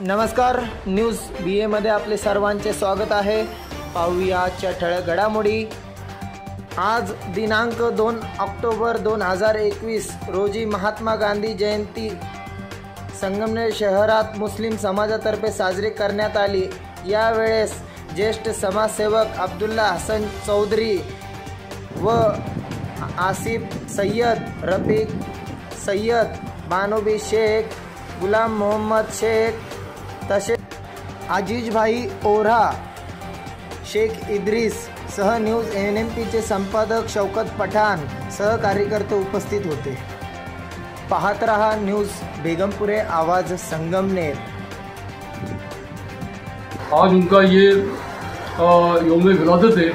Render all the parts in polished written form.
नमस्कार, news BA मध्ये आपले सर्वांचे स्वागत आहे। पाहूया आजच्या ठळक घडामोडी। आज दिनांक 2 ऑक्टोबर 2021 रोजी महात्मा गांधी जयंती संगमनेर शहरात मुस्लिम समाजातर्फे साजरी करण्यात आली। यावेळेस ज्येष्ठ समाजसेवक अब्दुल्ला हसन चौधरी व आसिफ सय्यद, रफीक सय्यद, बानोबी शेख, गुलाम मोहम्मद शेख तसेच अजीज भाई ओरा, शेख इद्रिस सह न्यूज NMPचे संपादक शौकत पठाण सह कार्यकर्ते उपस्थित होते। पाहत रहा न्यूज बेगमपुरे आवाज संगमनेर। आज उनका ये यौम विलादत है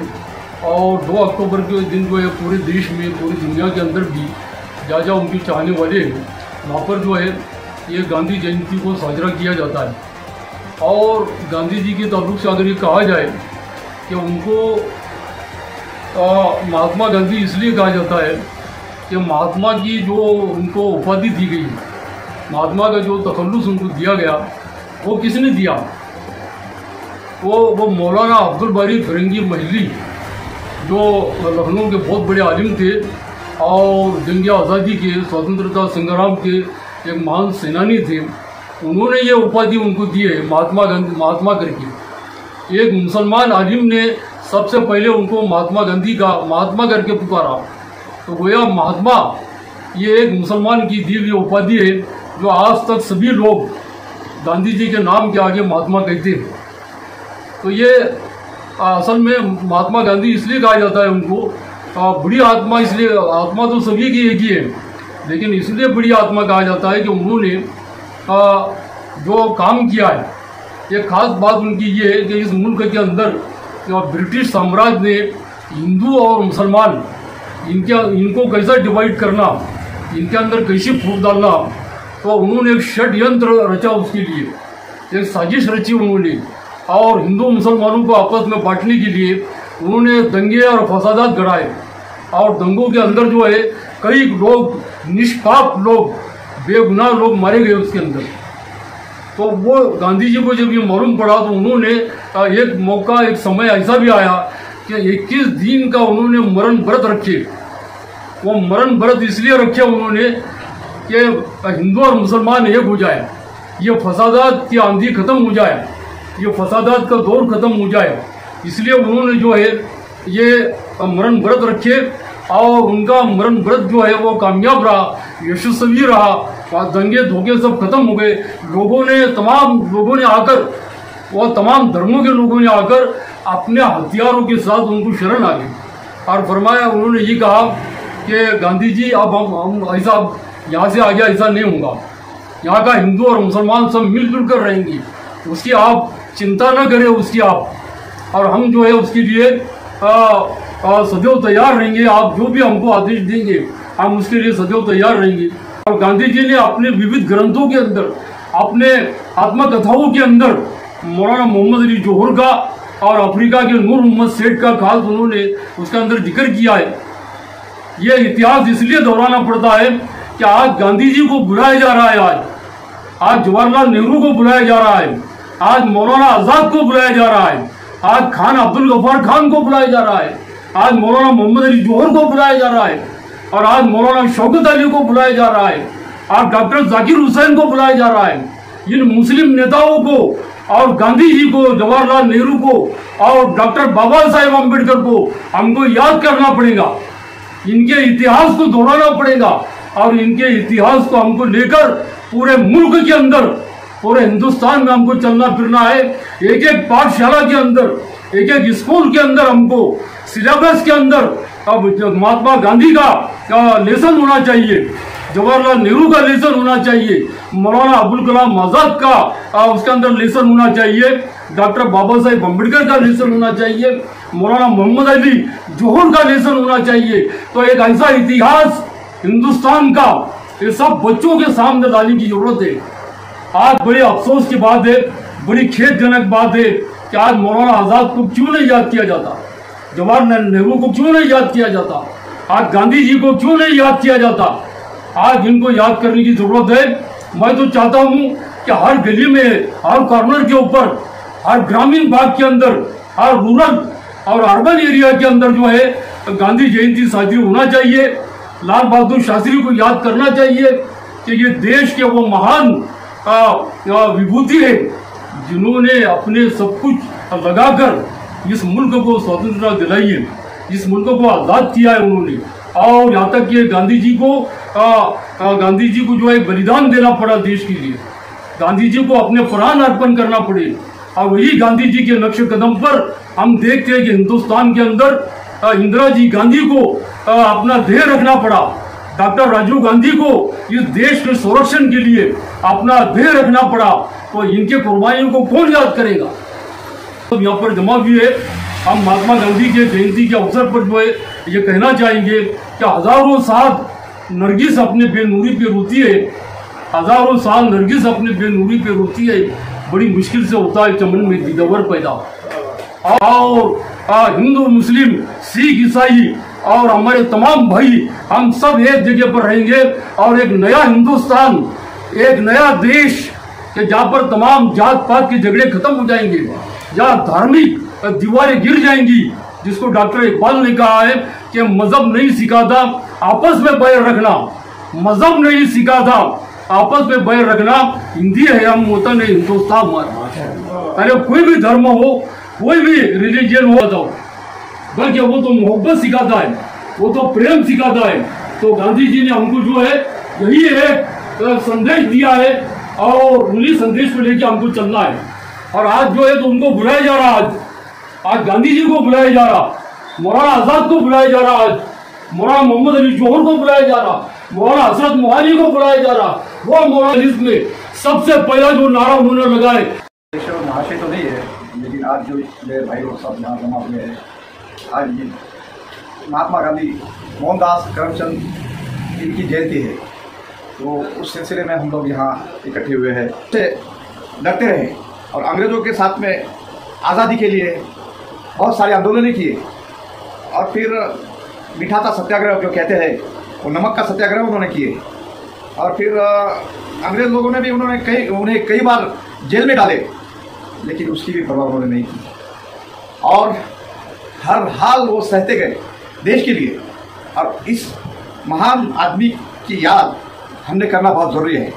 और 2 अक्टूबर के दिन को पूरे देश में, पूरी दुनिया के अंदर भी जहाँ उनके चाहने वाले हैं वहाँ पर जो है ये गांधी जयंती को साजरा किया जाता है। और गांधी जी के ताल्लुक से अगर ये कहा जाए कि उनको महात्मा गांधी इसलिए कहा जाता है कि महात्मा की जो उनको उपाधि दी गई, महात्मा का जो तखल्लुस उनको दिया गया, वो किसने दिया? वो मौलाना अब्दुल बारी फिरंगी महली, जो लखनऊ के बहुत बड़े आलिम थे और जंग आज़ादी के, स्वतंत्रता संग्राम के एक महान सेनानी थे। उन्होंने ये उपाधि उनको दी है महात्मा गांधी, महात्मा करके। एक मुसलमान आलिम ने सबसे पहले उनको महात्मा गांधी का महात्मा करके पुकारा, तो गोया महात्मा ये एक मुसलमान की दी हुई उपाधि है जो आज तक सभी लोग गांधी जी के नाम के आगे महात्मा कहते हैं। तो ये असल में महात्मा गांधी इसलिए कहा जाता है उनको बड़ी आत्मा, इसलिए आत्मा तो सभी की एक ही है, लेकिन इसलिए बड़ी आत्मा कहा जाता है कि उन्होंने जो काम किया है। एक खास बात उनकी ये है कि इस मुल्क के अंदर ब्रिटिश साम्राज्य ने हिंदू और मुसलमान इनको कैसा डिवाइड करना, इनके अंदर कैसी फूट डालना, तो उन्होंने एक षड्यंत्र रचा, उसके लिए एक साजिश रची उन्होंने। और हिंदू मुसलमानों को आपस में बांटने के लिए उन्होंने दंगे और फसादात गढ़ाए और दंगों के अंदर जो है कई लोग, निष्पाप लोग, बेगुनाह लोग मारे गए उसके अंदर। तो वो गांधी जी को जब ये मालूम पड़ा तो उन्होंने एक मौका, एक समय ऐसा भी आया कि 21 दिन का उन्होंने मरण व्रत रखे। वो मरण व्रत इसलिए रखे उन्होंने कि हिंदू और मुसलमान एक हो जाए, ये फसादात की आंधी खत्म हो जाए, ये फसादात का दौर खत्म हो जाए। इसलिए उन्होंने जो है ये मरण व्रत रखे और उनका मरण व्रत जो है वो कामयाब रहा, यशस्वी रहा। दंगे धोखे सब खत्म हो गए। तमाम लोगों ने आकर, वो तमाम धर्मों के लोगों ने आकर अपने हथियारों के साथ उनको शरण आ गए और फरमाया, उन्होंने ये कहा कि गांधी जी अब हम ऐसा यहाँ से आगे ऐसा नहीं होगा, यहाँ का हिंदू और मुसलमान सब मिलजुल कर रहेंगे, उसकी आप चिंता न करें उसकी आप, और हम जो है उसके लिए सदैव तैयार रहेंगे। आप जो भी हमको आदेश देंगे हम उसके लिए सदैव तैयार रहेंगे। और गांधी जी ने अपने विविध ग्रंथों के अंदर, अपने आत्मकथाओं के अंदर मौलाना मोहम्मद अली जौहर का और अफ्रीका के नूर मोहम्मद सेठ का खास उन्होंने उसके अंदर जिक्र किया है। ये इतिहास इसलिए दोहराना पड़ता है कि आज गांधी जी को बुलाया जा रहा है, आज जवाहरलाल नेहरू को बुलाया जा रहा है, आज मौलाना आजाद को बुलाया जा रहा है, आज खान अब्दुल गफ्फार खान को बुलाया जा रहा है, आज मौलाना मोहम्मद अली जौहर को बुलाया जा रहा है, और आज मौलाना शौकत अली को बुलाया जा रहा है, आज डॉक्टर जाकिर हुसैन को बुलाया जा रहा है। इन मुस्लिम नेताओं को और गांधी जी को, जवाहरलाल नेहरू को और डॉक्टर बाबा साहेब अम्बेडकर को हमको याद करना पड़ेगा, इनके इतिहास को दोहराना पड़ेगा और इनके इतिहास को हमको लेकर पूरे मुल्क के अंदर, पूरे हिंदुस्तान में हमको चलना फिरना है। एक एक पाठशाला के अंदर, एक एक स्कूल के अंदर, हमको सिलेबस के अंदर अब महात्मा गांधी का लेसन होना चाहिए, जवाहरलाल नेहरू का लेसन होना चाहिए, मौलाना अबुल कलाम आजाद का उसके अंदर लेसन होना चाहिए, डॉक्टर बाबा साहेब अम्बेडकर का लेसन होना चाहिए, मौलाना मोहम्मद अली जौहर का लेसन होना चाहिए। तो एक ऐसा इतिहास हिंदुस्तान का ये सब बच्चों के सामने लाने की जरूरत है। आज बड़े अफसोस की बात है, बड़ी खेदजनक बात है कि आज मौलाना आजाद को क्यों नहीं याद किया जाता, जवाहरलाल नेहरू को क्यों नहीं याद किया जाता, आज गांधी जी को क्यों नहीं याद किया जाता। आज इनको याद करने की जरूरत है। मैं तो चाहता हूँ कि हर गली में, हर कॉर्नर के ऊपर, हर ग्रामीण भाग के अंदर, हर रूरल और अर्बन एरिया के अंदर जो है गांधी जयंती शादी होना चाहिए। लाल बहादुर शास्त्री को याद करना चाहिए कि ये देश के वो महान विभूति है जिन्होंने अपने सब कुछ लगाकर इस मुल्क को स्वतंत्रता दिलाई है, इस मुल्क को आज़ाद किया है उन्होंने। और यहाँ तक कि गांधी जी को जो है बलिदान देना पड़ा देश के लिए, गांधी जी को अपने प्राण अर्पण करना पड़े। और वही गांधी जी के नक्श कदम पर हम देखते हैं कि हिंदुस्तान के अंदर इंदिरा जी गांधी को अपना देह रखना पड़ा, डॉक्टर राजीव गांधी को इस देश के संरक्षण के लिए अपना देह रखना पड़ा। तो इनके कुर्बानियों को कौन याद करेगा। तो यहाँ पर जमा भी है, हम महात्मा गांधी के जयंती के अवसर पर जो है ये कहना चाहेंगे कि हजारों साल नरगिस अपने बेनूरी पे रोती है, हजारों साल नरगिस अपने बेनूरी पे रोती है, बड़ी मुश्किल से होता है चमन में दिगंबर पैदा। और हिंदू, मुस्लिम, सिख, ईसाई और हमारे तमाम भाई हम सब एक जगह पर रहेंगे और एक नया हिंदुस्तान, एक नया देश कि जहाँ पर तमाम जात पात के झगड़े खत्म हो जाएंगे, जहाँ धार्मिक दीवारें गिर जाएंगी, जिसको डॉक्टर इकबाल ने कहा है कि मजहब नहीं सिखाता आपस में बैर रखना, मजहब नहीं सिखाता आपस में बैर रखना, हिंदी है हम वतन है हिंदुस्तान हमारा। अरे कोई भी धर्म हो, कोई भी रिलीजन हो तो बल्कि वो तो मोहब्बत सिखाता है, वो तो प्रेम सिखाता है। तो गांधी जी ने हमको जो है यही एक संदेश दिया है और उन्हीं संदेश को लेकर हमको चलना है। और आज जो है तो उनको बुलाया जा रहा, आज गांधी जी को बुलाया जा रहा, मौलाना आजाद को बुलाया जा रहा, आज मौलाना मोहम्मद अली जौहर को बुलाया जा रहा, मौलाना हसरत मोहाली को बुलाया जा रहा। वो मौलाना में सबसे पहला जो नारा उन्होंने लगाए, महाशय तो नहीं है, लेकिन आज जो मेरे भाई लोग सब यहाँ जमा हुए हैं, आज महात्मा गांधी मोहनदास करमचंद इनकी जयंती है, तो उस सिलसिले में हम लोग यहाँ इकट्ठे हुए हैं। डरते रहे और अंग्रेज़ों के साथ में आज़ादी के लिए बहुत सारे आंदोलन किए और फिर मिठाता सत्याग्रह जो कहते हैं वो नमक का सत्याग्रह उन्होंने किए और फिर अंग्रेज़ लोगों ने भी उन्हें कई बार जेल में डाले, लेकिन उसकी भी परवाह उन्होंने नहीं की और हर हाल वो सहते गए देश के लिए। और इस महान आदमी की याद हमने करना बहुत ज़रूरी है।